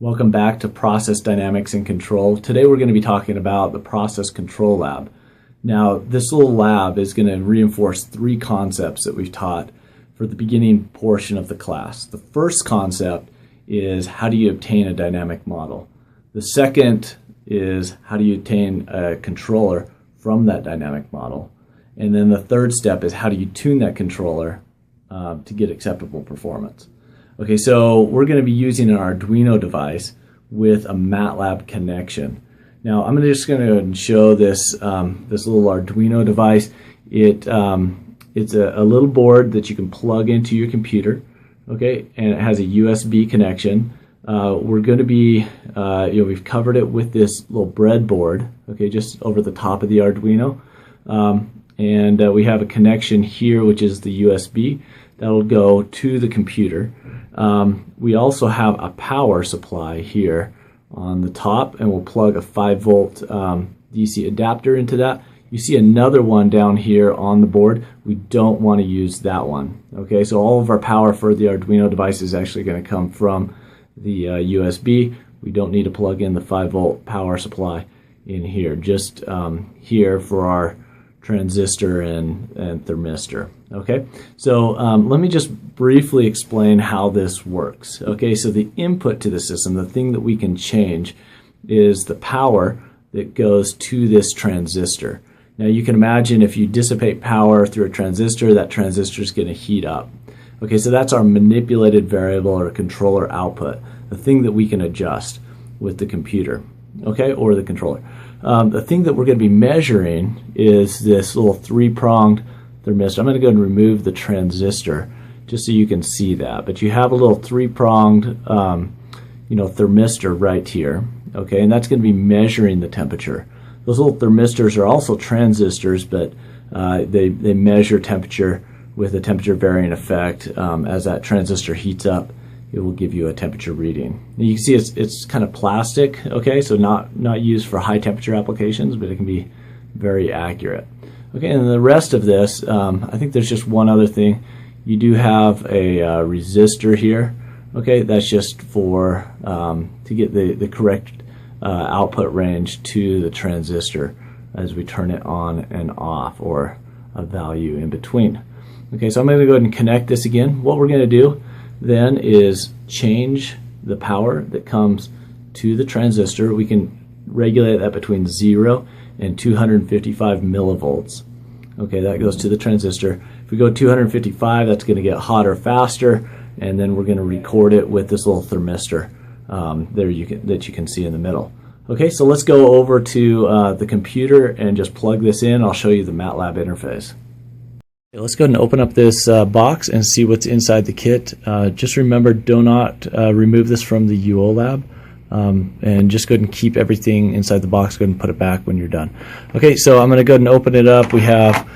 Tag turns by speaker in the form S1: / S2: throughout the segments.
S1: Welcome back to Process Dynamics and Control. Today we're going to be talking about the Process Control Lab. Now this little lab is going to reinforce three concepts that we've taught for the beginning portion of the class. The first concept is how do you obtain a dynamic model. The second is how do you obtain a controller from that dynamic model. And then the third step is how do you tune that controller to get acceptable performance. Okay, so we're going to be using an Arduino device with a MATLAB connection. Now, I'm just going to go ahead and show this this little Arduino device. It's a little board that you can plug into your computer. Okay, and it has a USB connection. We're going to be, we've covered it with this little breadboard. Okay, just over the top of the Arduino, and we have a connection here, which is the USB that'll go to the computer. We also have a power supply here on the top, and we'll plug a 5-volt DC adapter into that. You see another one down here on the board. We don't want to use that one. Okay, so all of our power for the Arduino device is actually going to come from the USB. We don't need to plug in the 5-volt power supply in here, just here for our transistor and thermistor. Okay, so let me just briefly explain how this works. Okay, so the input to the system, the thing that we can change, is the power that goes to this transistor. Now you can imagine if you dissipate power through a transistor, that transistor is going to heat up. Okay, so that's our manipulated variable or controller output, the thing that we can adjust with the computer, okay, or the controller. The thing that we're going to be measuring is this little 3-pronged thermistor. I'm going to go and remove the transistor just so you can see that. But you have a little 3-pronged, thermistor right here. Okay, and that's going to be measuring the temperature. Those little thermistors are also transistors, but they measure temperature with a temperature varying effect. As that transistor heats up, it will give you a temperature reading. And you can see it's kind of plastic, okay, so not used for high temperature applications, but it can be very accurate. Okay, and the rest of this, I think there's just one other thing. You do have a resistor here, okay, that's just for to get the correct output range to the transistor as we turn it on and off, or a value in between. Okay, so I'm going to go ahead and connect this again. What we're going to do then is change the power that comes to the transistor. We can regulate that between 0 and 255 millivolts. Okay, that goes to the transistor. If we go 255, that's going to get hotter faster, and then we're going to record it with this little thermistor that you can see in the middle. Okay, so let's go over to the computer and just plug this in. I'll show you the MATLAB interface. Okay, let's go ahead and open up this box and see what's inside the kit. Just remember, do not remove this from the UO lab, and just go ahead and keep everything inside the box. Go ahead and put it back when you're done. Okay, so I'm going to go ahead and open it up. We have,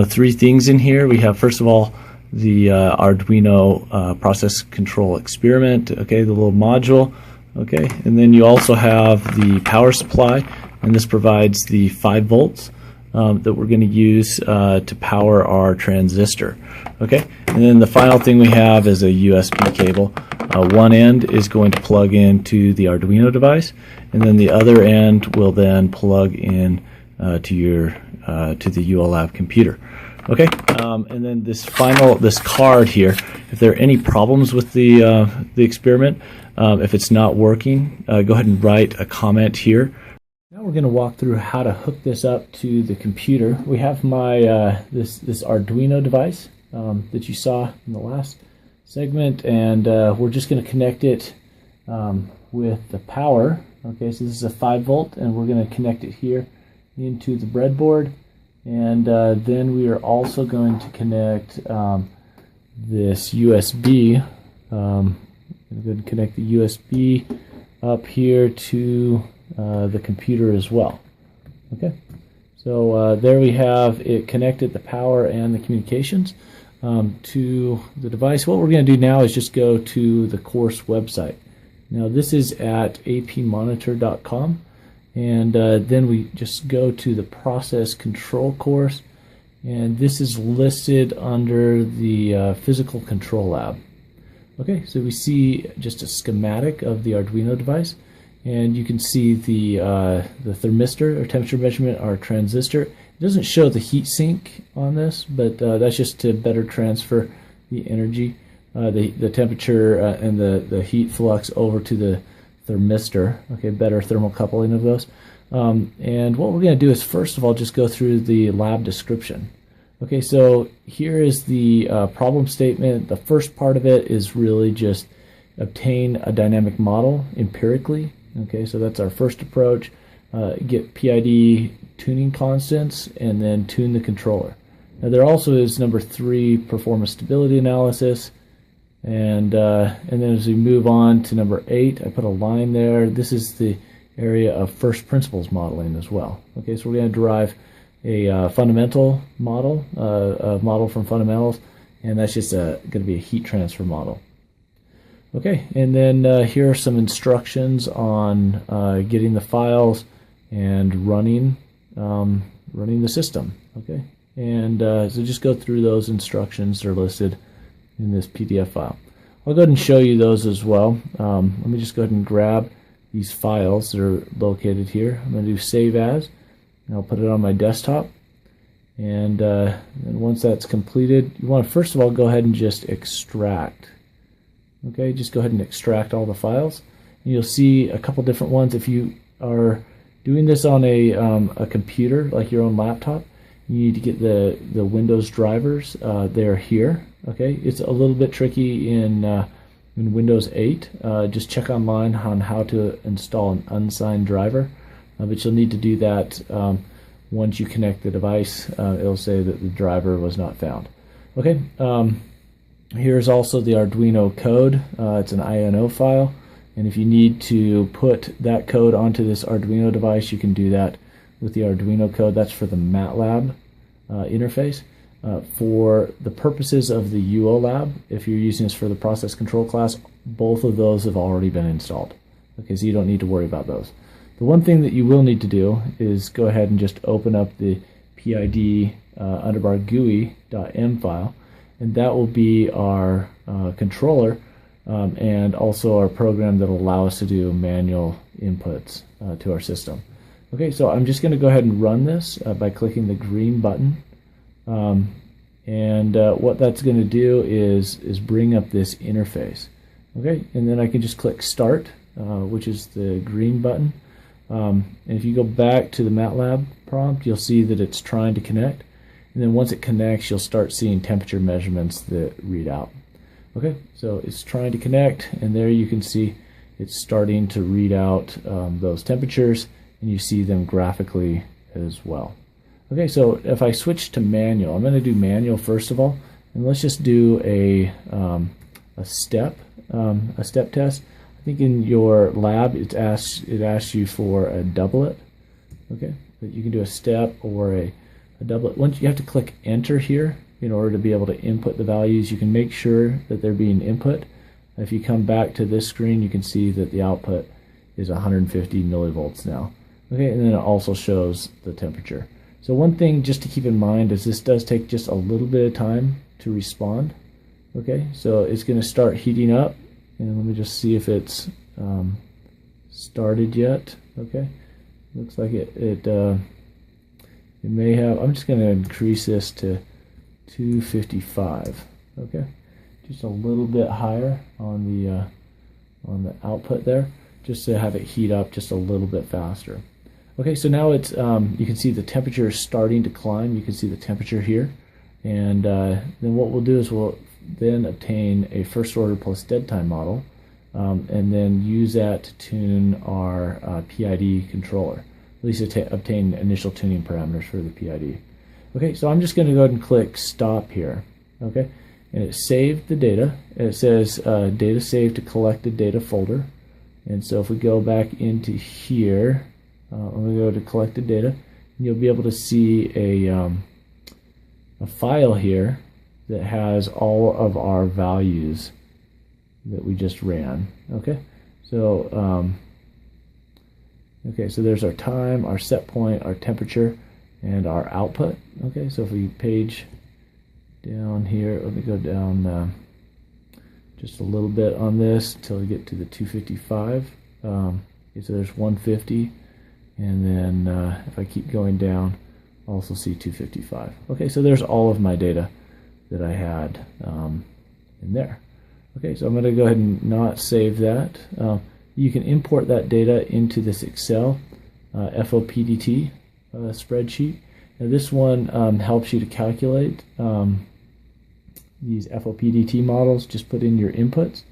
S1: three things in here. We have, first of all, the Arduino process control experiment. Okay, the little module. Okay, and then you also have the power supply, and this provides the 5 volts. That we're going to use to power our transistor. Okay, and then the final thing we have is a USB cable. One end is going to plug into the Arduino device, and then the other end will then plug in to the ULab computer. Okay, and then this card here. If there are any problems with the experiment, if it's not working, go ahead and write a comment here. Now we're going to walk through how to hook this up to the computer. We have my this Arduino device that you saw in the last segment, and we're just going to connect it with the power. Okay, so this is a 5-volt, and we're going to connect it here into the breadboard, and then we are also going to connect this USB. I'm going to go ahead and connect the USB up here to the computer as well. Okay, so there we have it connected, the power and the communications to the device. What we're going to do now is just go to the course website. Now this is at APMonitor.com, and then we just go to the process control course, and this is listed under the physical control lab. Okay, so we see just a schematic of the Arduino device, and you can see the thermistor or temperature measurement, our transistor. It doesn't show the heat sink on this, but that's just to better transfer the energy, the temperature and the heat flux over to the thermistor. Okay, better thermal coupling of those. And what we're going to do is first of all just go through the lab description. Okay, so here is the problem statement. The first part of it is really just obtain a dynamic model empirically. Okay, so that's our first approach. Get PID tuning constants and then tune the controller. Now there also is number 3, perform a stability analysis. And then as we move on to number 8, I put a line there. This is the area of first principles modeling as well. Okay, so we're going to derive a fundamental model, a model from fundamentals, and that's just going to be a heat transfer model. Okay, and then here are some instructions on getting the files and running the system. Okay, and so just go through those instructions. They're listed in this PDF file. I'll go ahead and show you those as well. Let me just go ahead and grab these files that are located here. I'm going to do save as. And I'll put it on my desktop, and once that's completed, you want to first of all go ahead and just extract. Okay, just go ahead and extract all the files. And you'll see a couple different ones. If you are doing this on a computer like your own laptop, you need to get the Windows drivers. They're here. Okay, it's a little bit tricky in Windows 8. Just check online on how to install an unsigned driver. But you'll need to do that once you connect the device. It'll say that the driver was not found. Okay, here's also the Arduino code. It's an INO file, and if you need to put that code onto this Arduino device, you can do that with the Arduino code. That's for the MATLAB interface. For the purposes of the UO lab, if you're using this for the process control class, both of those have already been installed. Okay, so you don't need to worry about those. The one thing that you will need to do is go ahead and just open up the PID underbar GUI.m file, and that will be our controller and also our program that will allow us to do manual inputs to our system. Okay, so I'm just going to go ahead and run this by clicking the green button, and what that's going to do is bring up this interface. Okay, and then I can just click Start, which is the green button. And if you go back to the MATLAB prompt, you'll see that it's trying to connect. And then once it connects, you'll start seeing temperature measurements that read out. Okay, so it's trying to connect, and there you can see it's starting to read out those temperatures, and you see them graphically as well. Okay, so if I switch to manual, I'm going to do manual first of all, and let's just do a step test. I think in your lab it asks you for a doublet. Okay, but you can do a step or a doublet. Once you have to click enter here in order to be able to input the values. You can make sure that they're being input. If you come back to this screen, you can see that the output is 150 millivolts now. Okay, and then it also shows the temperature. So one thing just to keep in mind is this does take just a little bit of time to respond. Okay, so it's going to start heating up, and let me just see if it's started yet. Okay, looks like it may have. I'm just going to increase this to 255. Okay, just a little bit higher on the output there, just to have it heat up just a little bit faster. Okay, so now it's you can see the temperature is starting to climb. You can see the temperature here, and then what we'll do is we'll then obtain a first order plus dead time model, and then use that to tune our PID controller, at least obtain initial tuning parameters for the PID. Okay, so I'm just going to go ahead and click stop here. Okay, and it saved the data. It says data saved to collected data folder, and so if we go back into here, I'm going to go to collected data, and you'll be able to see a file here that has all of our values that we just ran. Okay, so so there's our time, our set point, our temperature, and our output. Okay, so if we page down here, let me go down just a little bit on this until we get to the 255. Okay, so there's 150, and then if I keep going down, I'll also see 255. Okay, so there's all of my data that I had in there. Okay, so I'm going to go ahead and not save that. You can import that data into this Excel FOPDT spreadsheet. Now this one helps you to calculate these FOPDT models. Just put in your inputs,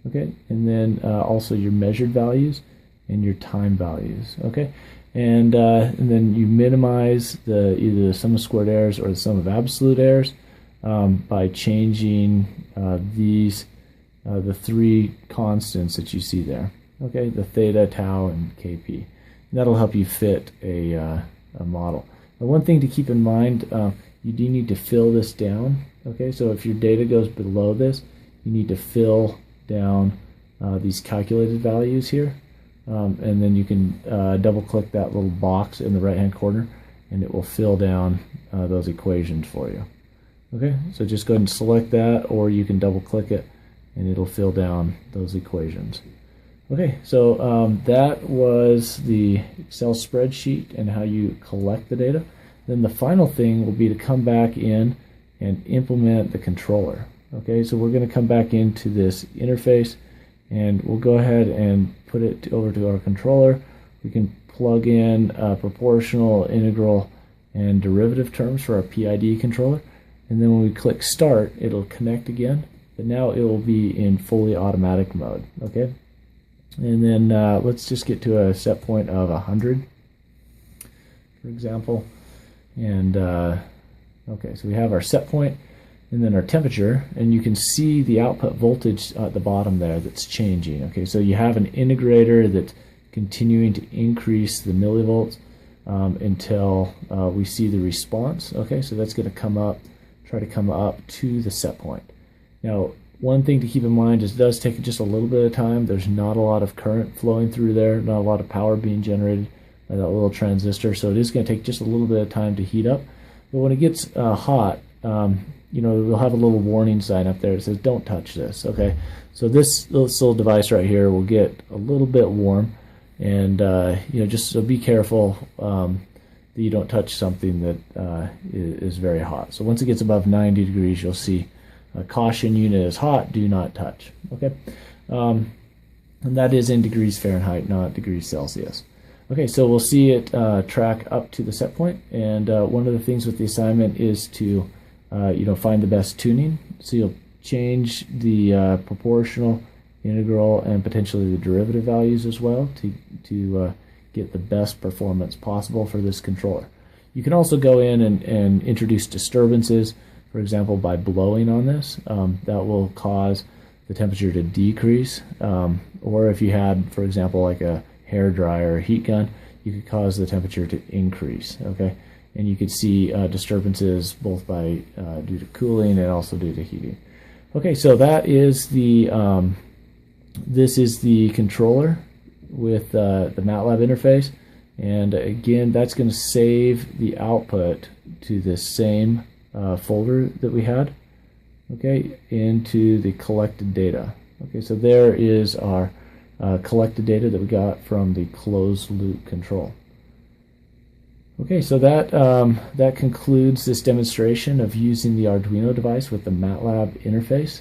S1: okay, and then also your measured values and your time values, okay, and then you minimize either the sum of squared errors or the sum of absolute errors by changing the three constants that you see there, okay, the theta, tau, and kp. And that'll help you fit a model. Now, one thing to keep in mind, you do need to fill this down, okay, so if your data goes below this, you need to fill down these calculated values here, and then you can double click that little box in the right hand corner and it will fill down those equations for you. Okay, so just go ahead and select that, or you can double click it and it'll fill down those equations. Okay, so that was the Excel spreadsheet and how you collect the data. Then the final thing will be to come back in and implement the controller. Okay, so we're going to come back into this interface and we'll go ahead and put it over to our controller. We can plug in proportional, integral, and derivative terms for our PID controller. And then when we click start, it'll connect again, but now it will be in fully automatic mode. Okay, and then let's just get to a set point of 100, for example. And okay, so we have our set point and then our temperature, and you can see the output voltage at the bottom there that's changing. Okay, so you have an integrator that's continuing to increase the millivolts until we see the response. Okay, so that's going to come up, try to come up to the set point. Now, one thing to keep in mind is it does take just a little bit of time. There's not a lot of current flowing through there, not a lot of power being generated by that little transistor, so it is going to take just a little bit of time to heat up. But when it gets hot, you know, we'll have a little warning sign up there that says don't touch this. Okay, so this little device right here will get a little bit warm, and you know, just so be careful that you don't touch something that is very hot. So once it gets above 90 degrees, you'll see a caution unit is hot, do not touch. Okay, and that is in degrees Fahrenheit, not degrees Celsius. Okay, so we'll see it track up to the set point, and one of the things with the assignment is to you know, find the best tuning. So you'll change the proportional, integral, and potentially the derivative values as well to get the best performance possible for this controller. You can also go in and introduce disturbances, for example, by blowing on this. That will cause the temperature to decrease, or if you had, for example, like a hair dryer or a heat gun, you could cause the temperature to increase. Okay, and you could see disturbances both by due to cooling and also due to heating. Okay, so that is the this is the controller with the MATLAB interface, and again, that's going to save the output to the same folder that we had, okay, into the collected data. Okay, so there is our collected data that we got from the closed loop control. Okay, so that concludes this demonstration of using the Arduino device with the MATLAB interface.